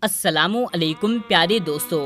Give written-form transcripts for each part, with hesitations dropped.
السلام علیکم پیارے دوستو،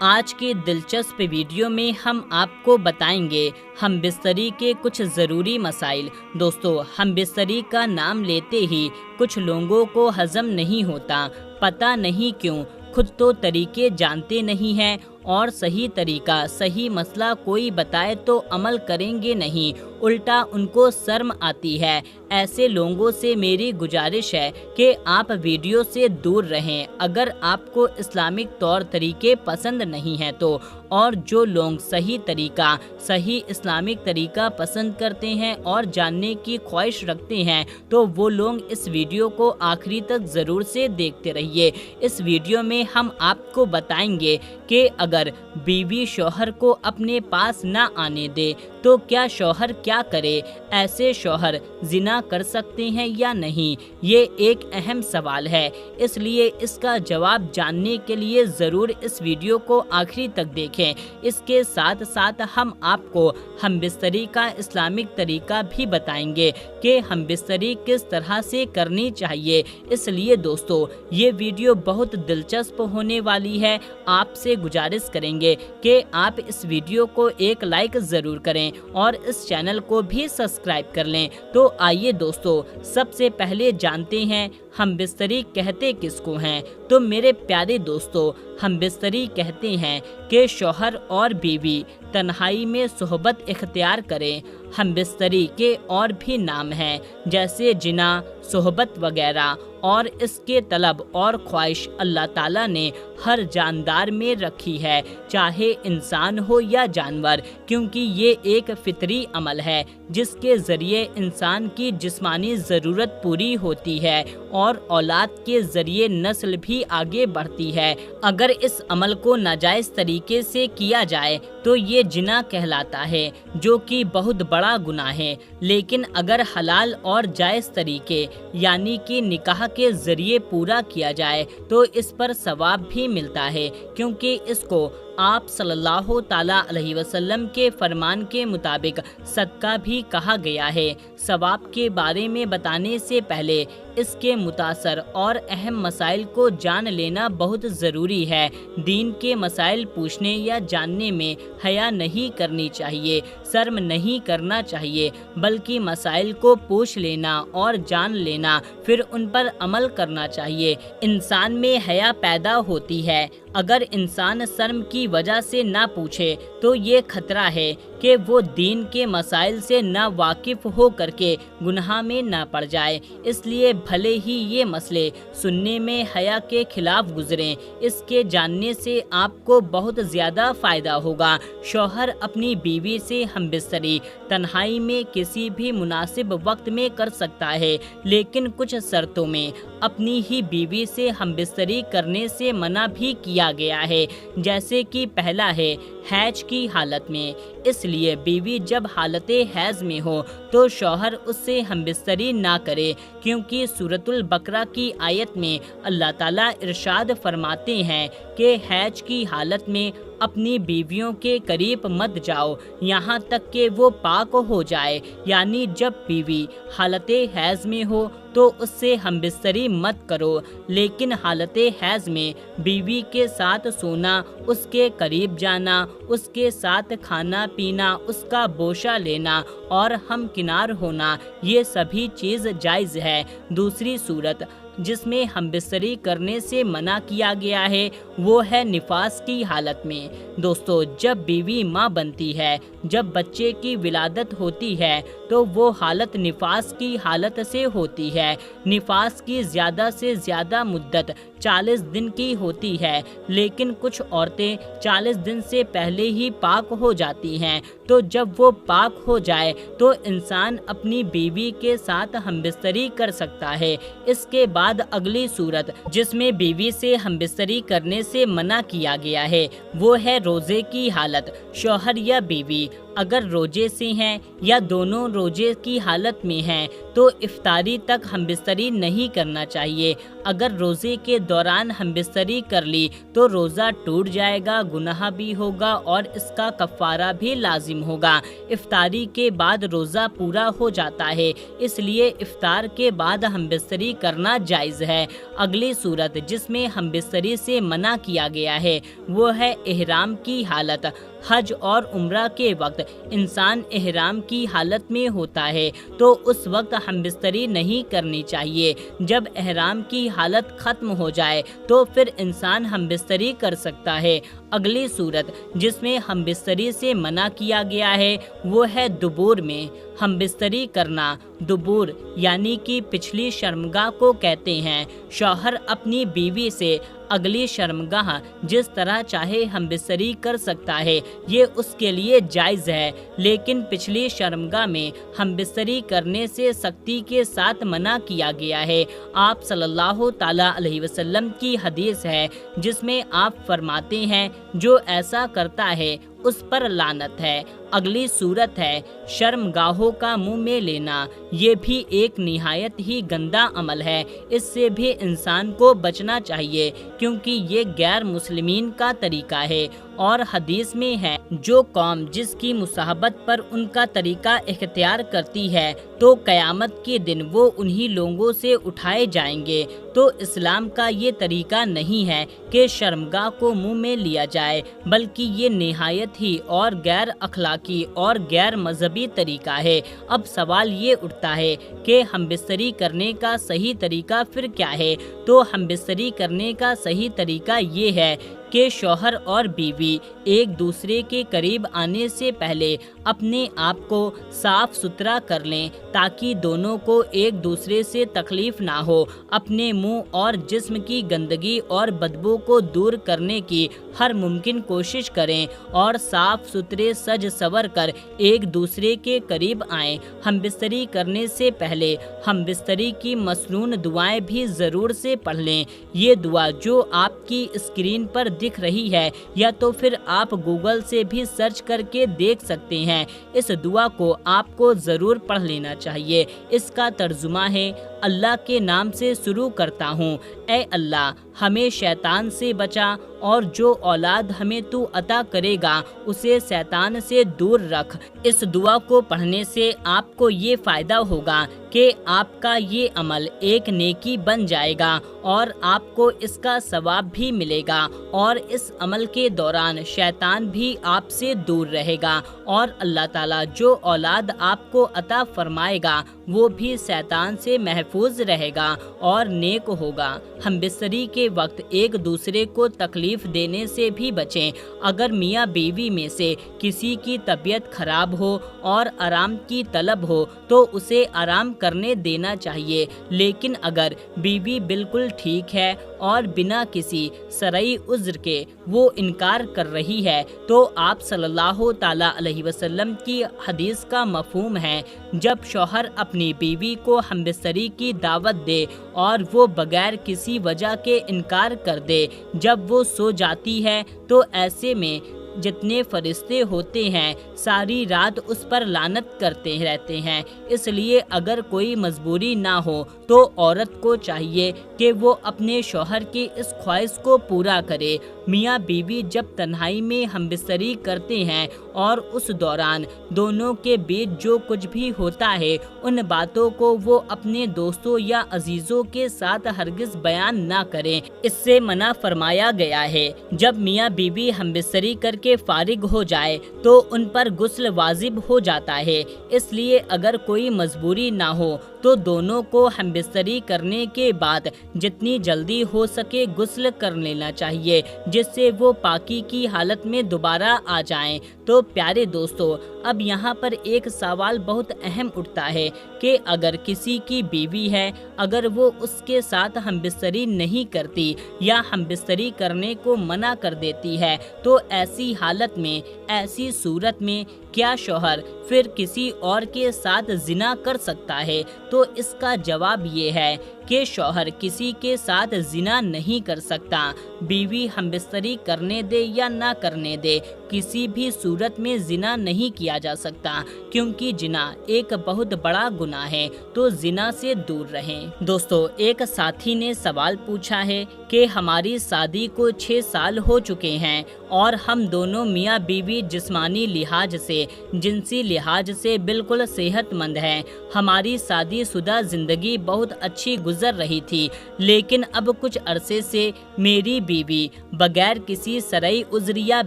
آج کے دلچسپ ویڈیو میں ہم آپ کو بتائیں گے ہم بستری کے کچھ ضروری مسائل۔ دوستو، ہم بستری کا نام لیتے ہی کچھ لوگوں کو ہضم نہیں ہوتا، پتہ نہیں کیوں، خود تو طریقے جانتے نہیں ہیں اور صحیح طریقہ صحیح مسئلہ کوئی بتائے تو عمل کریں گے نہیں، الٹا ان کو شرم آتی ہے۔ ایسے لوگوں سے میری گزارش ہے کہ آپ ویڈیو سے دور رہیں اگر آپ کو اسلامک طور طریقے پسند نہیں ہیں تو، اور جو لوگ صحیح طریقہ صحیح اسلامک طریقہ پسند کرتے ہیں اور جاننے کی خواہش رکھتے ہیں تو وہ لوگ اس ویڈیو کو آخری تک ضرور سے دیکھتے رہیے۔ اس ویڈیو میں ہم آپ کو بتائیں گے کہ اگر بیوی شوہر کو اپنے پاس نہ آنے دے تو کیا شوہر کیا کرے، ایسے شوہر زنا کر سکتے ہیں یا نہیں، یہ ایک اہم سوال ہے، اس لیے اس کا جواب جاننے کے لیے ضرور اس ویڈیو کو آخری تک دیکھیں۔ اس کے ساتھ ساتھ ہم آپ کو ہم بستری کا اسلامک طریقہ بھی بتائیں گے کہ ہم بستری کس طرح سے کرنی چاہیے۔ اس لیے دوستو، یہ ویڈیو بہت دلچسپ ہونے والی ہے، آپ سے گزارش کریں گے کہ آپ اس ویڈیو کو ایک لائک ضرور کریں اور اس چینل کو بھی سبسکرائب کر لیں۔ تو آئیے دوستو، سب سے پہلے جانتے ہیں ہم بستری کہتے کس کو ہیں۔ تو میرے پیارے دوستو، ہم بستری کہتے ہیں کہ شوہر اور بیوی تنہائی میں صحبت اختیار کریں۔ ہم بستری کے اور بھی نام ہیں جیسے جنا، صحبت وغیرہ، اور اس کے طلب اور خواہش اللہ تعالیٰ نے ہر جاندار میں رکھی ہے، چاہے انسان ہو یا جانور، کیونکہ یہ ایک فطری عمل ہے جس کے ذریعے انسان کی جسمانی ضرورت پوری ہوتی ہے اور اولاد کے ذریعے نسل بھی آگے بڑھتی ہے۔ اگر اس عمل کو ناجائز طریقے سے کیا جائے تو یہ جنا کہلاتا ہے، جو کہ بہت بڑا گناہ ہے، لیکن اگر حلال اور جائز طریقے یعنی کہ نکاح کے ذریعے پورا کیا جائے تو اس پر ثواب بھی ملتا ہے، کیونکہ اس کو آپ صلی اللہ تعالیٰ علیہ وسلم کے فرمان کے مطابق صدقہ بھی کہا گیا ہے۔ ثواب کے بارے میں بتانے سے پہلے اس کے متاثر اور اہم مسائل کو جان لینا بہت ضروری ہے۔ دین کے مسائل پوچھنے یا جاننے میں حیا نہیں کرنی چاہیے، شرم نہیں کرنا چاہیے، بلکہ مسائل کو پوچھ لینا اور جان لینا، پھر ان پر عمل کرنا چاہیے۔ انسان میں حیا پیدا ہوتی ہے، اگر انسان شرم کی وجہ سے نہ پوچھے تو یہ خطرہ ہے کہ وہ دین کے مسائل سے نا واقف ہو کر کے گناہ میں نہ پڑ جائے۔ اس لیے بھلے ہی یہ مسئلے سننے میں حیا کے خلاف گزریں، اس کے جاننے سے آپ کو بہت زیادہ فائدہ ہوگا۔ شوہر اپنی بیوی سے ہم بستری تنہائی میں کسی بھی مناسب وقت میں کر سکتا ہے، لیکن کچھ شرطوں میں اپنی ہی بیوی سے ہم بستری کرنے سے منع بھی کیا گیا ہے، جیسے کہ پہلا ہے حیض کی حالت میں۔ اس لیے بیوی جب حالت حیض میں ہو تو شوہر اس سے ہم بستری نہ کرے، کیونکہ سورۃ البقرہ کی آیت میں اللہ تعالیٰ ارشاد فرماتے ہیں کہ حیض کی حالت میں اپنی بیویوں کے قریب مت جاؤ یہاں تک کہ وہ پاک ہو جائے، یعنی جب بیوی حالت حیض میں ہو تو اس سے ہم بستری مت کرو، لیکن حالت حیض میں بیوی کے ساتھ سونا، اس کے قریب جانا، اس کے ساتھ کھانا پینا، اس کا بوسہ لینا اور ہم کنار ہونا، یہ سبھی چیز جائز ہے۔ دوسری صورت جس میں ہم بستری کرنے سے منع کیا گیا ہے وہ ہے نفاس کی حالت میں۔ دوستو، جب بیوی ماں بنتی ہے، جب بچے کی ولادت ہوتی ہے تو وہ حالت نفاس کی حالت سے ہوتی ہے۔ نفاس کی زیادہ سے زیادہ مدت 40 دن کی ہوتی ہے، لیکن کچھ عورتیں 40 دن سے پہلے ہی پاک ہو جاتی ہیں، تو جب وہ پاک ہو جائے تو انسان اپنی بیوی کے ساتھ ہم بستری کر سکتا ہے۔ اس کے بعد اگلی صورت جس میں بیوی سے ہم بستری کرنے سے منع کیا گیا ہے وہ ہے روزے کی حالت۔ شوہر یا بیوی اگر روزے سے ہیں یا دونوں روزے کی حالت میں ہیں تو افطاری تک ہم بستری نہیں کرنا چاہیے۔ اگر روزے کے دوران ہم بستری کر لی تو روزہ ٹوٹ جائے گا، گناہ بھی ہوگا اور اس کا کفارہ بھی لازم ہوگا۔ افطاری کے بعد روزہ پورا ہو جاتا ہے، اس لیے افطار کے بعد ہم بستری کرنا جائز ہے۔ اگلی صورت جس میں ہم بستری سے منع کیا گیا ہے وہ ہے احرام کی حالت۔ حج اور عمرہ کے وقت انسان احرام کی حالت میں ہوتا ہے تو اس وقت ہم بستری نہیں کرنی چاہیے۔ جب احرام کی حالت ختم ہو جائے تو پھر انسان ہم بستری کر سکتا ہے۔ اگلی صورت جس میں ہم بستری سے منع کیا گیا ہے وہ ہے دبور میں ہم بستری کرنا۔ دبور یعنی کہ پچھلی شرمگاہ کو کہتے ہیں۔ شوہر اپنی بیوی سے اگلی شرمگاہ جس طرح چاہے ہم بستری کر سکتا ہے، یہ اس کے لیے جائز ہے، لیکن پچھلی شرمگاہ میں ہم بستری کرنے سے سختی کے ساتھ منع کیا گیا ہے۔ آپ صلی اللہ تعالیٰ علیہ وسلم کی حدیث ہے جس میں آپ فرماتے ہیں جو ایسا کرتا ہے اس پر لعنت ہے۔ اگلی صورت ہے شرمگاہوں کا منہ میں لینا۔ یہ بھی ایک نہایت ہی گندا عمل ہے، اس سے بھی انسان کو بچنا چاہیے کیونکہ یہ غیر مسلمین کا طریقہ ہے۔ اور حدیث میں ہے جو قوم جس کی مصاحبت پر ان کا طریقہ اختیار کرتی ہے تو قیامت کے دن وہ انہی لوگوں سے اٹھائے جائیں گے۔ تو اسلام کا یہ طریقہ نہیں ہے کہ شرمگاہ کو منہ میں لیا جائے، بلکہ یہ نہایت ہی اور غیر اخلاقی اور غیر مذہبی طریقہ ہے۔ اب سوال یہ اٹھتا ہے کہ ہم بستری کرنے کا صحیح طریقہ پھر کیا ہے؟ تو ہم بستری کرنے کا صحیح طریقہ یہ ہے کہ شوہر اور بیوی ایک دوسرے کے قریب آنے سے پہلے اپنے آپ کو صاف ستھرا کر لیں تاکہ دونوں کو ایک دوسرے سے تکلیف نہ ہو۔ اپنے منہ اور جسم کی گندگی اور بدبو کو دور کرنے کی ہر ممکن کوشش کریں اور صاف ستھرے سج سنور کر ایک دوسرے کے قریب آئیں۔ ہم بستری کرنے سے پہلے ہم بستری کی مسنون دعائیں بھی ضرور سے پڑھ لیں۔ یہ دعا جو آپ کی اسکرین پر دکھ رہی ہے یا تو پھر آپ گوگل سے بھی سرچ کر کے دیکھ سکتے ہیں، اس دعا کو آپ کو ضرور پڑھ لینا چاہیے۔ اس کا ترجمہ ہے اللہ کے نام سے شروع کرتا ہوں، اے اللہ ہمیں شیطان سے بچا اور جو اولاد ہمیں تو عطا کرے گا اسے شیطان سے دور رکھ۔ اس دعا کو پڑھنے سے آپ کو یہ فائدہ ہوگا کہ آپ کا یہ عمل ایک نیکی بن جائے گا اور آپ کو اس کا ثواب بھی ملے گا، اور اس عمل کے دوران شیطان بھی آپ سے دور رہے گا، اور اللہ تعالیٰ جو اولاد آپ کو عطا فرمائے گا وہ بھی شیطان سے محفوظ رہے گا اور نیک ہوگا۔ ہم بستری کے وقت ایک دوسرے کو تکلیف دینے سے بھی بچیں۔ اگر میاں بیوی میں سے کسی کی طبیعت خراب ہو اور آرام کی طلب ہو تو اسے آرام کرنے دینا چاہیے، لیکن اگر بیوی بالکل ٹھیک ہے اور بنا کسی شرعی عذر کے وہ انکار کر رہی ہے تو آپ صلی اللہ تعالیٰ علیہ وسلم کی حدیث کا مفہوم ہے جب شوہر اپنی بیوی کو ہم بستری کی دعوت دے اور وہ بغیر کسی وجہ کے انکار کر دے، جب وہ سو جاتی ہے تو ایسے میں جتنے فرشتے ہوتے ہیں ساری رات اس پر لعنت کرتے رہتے ہیں۔ اس لیے اگر کوئی مجبوری نہ ہو تو عورت کو چاہیے کہ وہ اپنے شوہر کی اس خواہش کو پورا کرے۔ میاں بیوی جب تنہائی میں ہم بستری کرتے ہیں اور اس دوران دونوں کے بیچ جو کچھ بھی ہوتا ہے ان باتوں کو وہ اپنے دوستوں یا عزیزوں کے ساتھ ہرگز بیان نہ کریں، اس سے منع فرمایا گیا ہے۔ جب میاں بیوی ہم بستری کر کے فارغ ہو جائے تو ان پر غسل واجب ہو جاتا ہے، اس لیے اگر کوئی مجبوری نہ ہو تو دونوں کو ہم بستری کرنے کے بعد جتنی جلدی ہو سکے غسل کر لینا چاہیے جس سے وہ پاکی کی حالت میں دوبارہ آ جائیں۔ تو پیارے دوستو، اب یہاں پر ایک سوال بہت اہم اٹھتا ہے کہ اگر کسی کی بیوی ہے، اگر وہ اس کے ساتھ ہم بستری نہیں کرتی یا ہم بستری کرنے کو منع کر دیتی ہے تو ایسی حالت میں، ایسی صورت میں کیا شوہر پھر کسی اور کے ساتھ زنا کر سکتا ہے؟ تو اس کا جواب یہ ہے کہ شوہر کسی کے ساتھ زنا نہیں کر سکتا، بیوی ہم بستری کرنے دے یا نہ کرنے دے، کسی بھی صورت میں زنا نہیں کیا جا سکتا، کیونکہ زنا ایک بہت بڑا گناہ ہے، تو زنا سے دور رہیں۔ دوستو، ایک ساتھی نے سوال پوچھا ہے کہ ہماری شادی کو 6 سال ہو چکے ہیں اور ہم دونوں میاں بیوی جسمانی لحاظ سے، جنسی لحاظ سے بالکل صحت مند ہیں، ہماری شادی شدہ زندگی بہت اچھی گزر رہی تھی، لیکن اب کچھ عرصے سے میری بیوی بغیر کسی شرعی عذر یا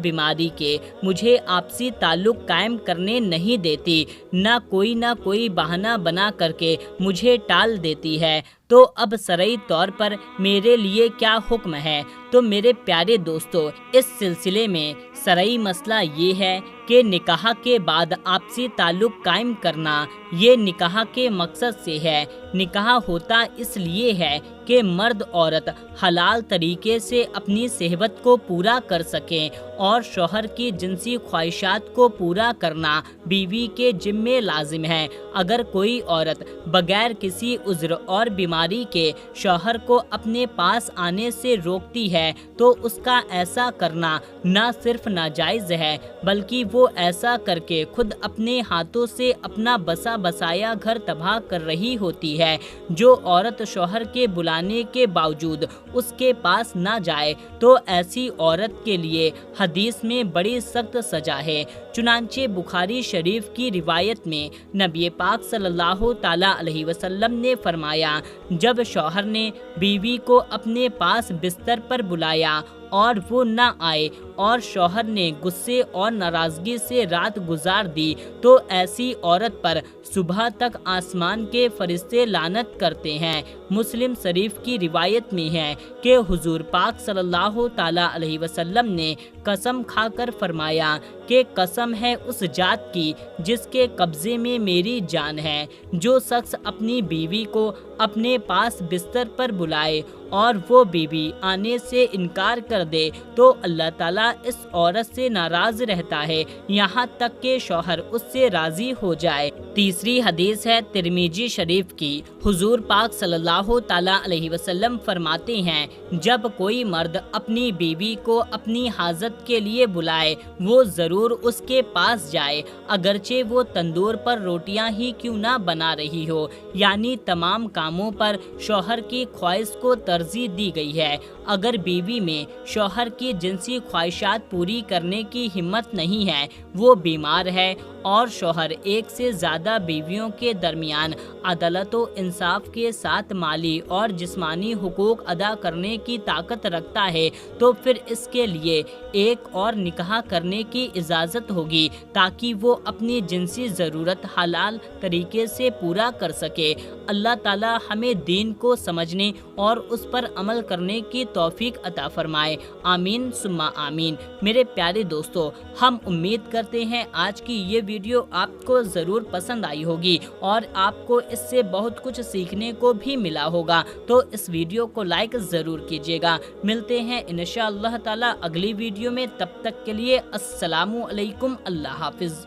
بیماری کے مجھے آپسی تعلق قائم کرنے نہیں دیتی، نہ کوئی بہانہ بنا کر کے مجھے ٹال دیتی ہے، تو اب شرعی طور پر میرے لیے کیا حکم ہے؟ تو میرے پیارے دوستو، اس سلسلے میں شرعی مسئلہ یہ ہے کہ نکاح کے بعد آپسی تعلق قائم کرنا یہ نکاح کے مقصد سے ہے۔ نکاح ہوتا اس لیے ہے کہ مرد عورت حلال طریقے سے اپنی صحبت کو پورا کر سکیں، اور شوہر کی جنسی خواہشات کو پورا کرنا بیوی کے ذمہ لازم ہے۔ اگر کوئی عورت بغیر کسی عذر اور بیماری کے شوہر کو اپنے پاس آنے سے روکتی ہے تو اس کا ایسا کرنا نہ صرف ناجائز ہے، بلکہ وہ ایسا کر کے خود اپنے ہاتھوں سے اپنا بسا بسایا گھر تباہ کر رہی ہوتی ہے۔ جو عورت شوہر کے بلانے کے باوجود اس کے پاس نہ جائے تو ایسی عورت کے لیے حدیث میں بڑی سخت سزا ہے۔ چنانچہ بخاری شریف کی روایت میں نبی پاک صلی اللہ تعالیٰ علیہ وسلم نے فرمایا، جب شوہر نے بیوی کو اپنے پاس بستر پر بلایا اور وہ نہ آئے اور شوہر نے غصے اور ناراضگی سے رات گزار دی تو ایسی عورت پر صبح تک آسمان کے فرشتے لعنت کرتے ہیں۔ مسلم شریف کی روایت میں ہے کہ حضور پاک صلی اللہ تعالیٰ علیہ وسلم نے قسم کھا کر فرمایا کہ قسم ہے اس ذات کی جس کے قبضے میں میری جان ہے، جو شخص اپنی بیوی کو اپنے پاس بستر پر بلائے اور وہ بیوی آنے سے انکار کر دے تو اللہ تعالیٰ اس عورت سے ناراض رہتا ہے یہاں تک کہ شوہر اس سے راضی ہو جائے۔ تیسری حدیث ہے ترمذی شریف کی۔ حضور پاک صلی اللہ تعالیٰ علیہ وسلم فرماتے ہیں، جب کوئی مرد اپنی بیوی کو اپنی حاجت کے لیے بلائے وہ ضرور اس کے پاس جائے، اگرچہ وہ تندور پر روٹیاں ہی کیوں نہ بنا رہی ہو، یعنی تمام کاموں پر شوہر کی خواہش کو ترجیح دی گئی ہے۔ اگر بیوی میں شوہر کی جنسی خواہشات پوری کرنے کی ہمت نہیں ہے، وہ بیمار ہے اور شوہر ایک سے زیادہ بیویوں کے درمیان عدالت و انصاف کے ساتھ مالی اور جسمانی حقوق ادا کرنے کی طاقت رکھتا ہے، تو پھر اس کے لیے ایک اور نکاح کرنے کی اجازت ہوگی تاکہ وہ اپنی جنسی ضرورت حلال طریقے سے پورا کر سکے۔ اللہ تعالی ہمیں دین کو سمجھنے اور اس پر عمل کرنے کی توفیق عطا فرمائے، آمین ثم آمین۔ میرے پیارے دوستو، ہم امید کرتے ہیں آج کی یہ ویڈیو آپ کو ضرور پسند آئی ہوگی اور آپ کو اس سے بہت کچھ سیکھنے کو بھی ملا ہوگا، تو اس ویڈیو کو لائک ضرور کیجیے گا۔ ملتے ہیں انشاءاللہ تعالی اگلی ویڈیو میں، تب تک کے لیے السلام علیکم، اللہ حافظ۔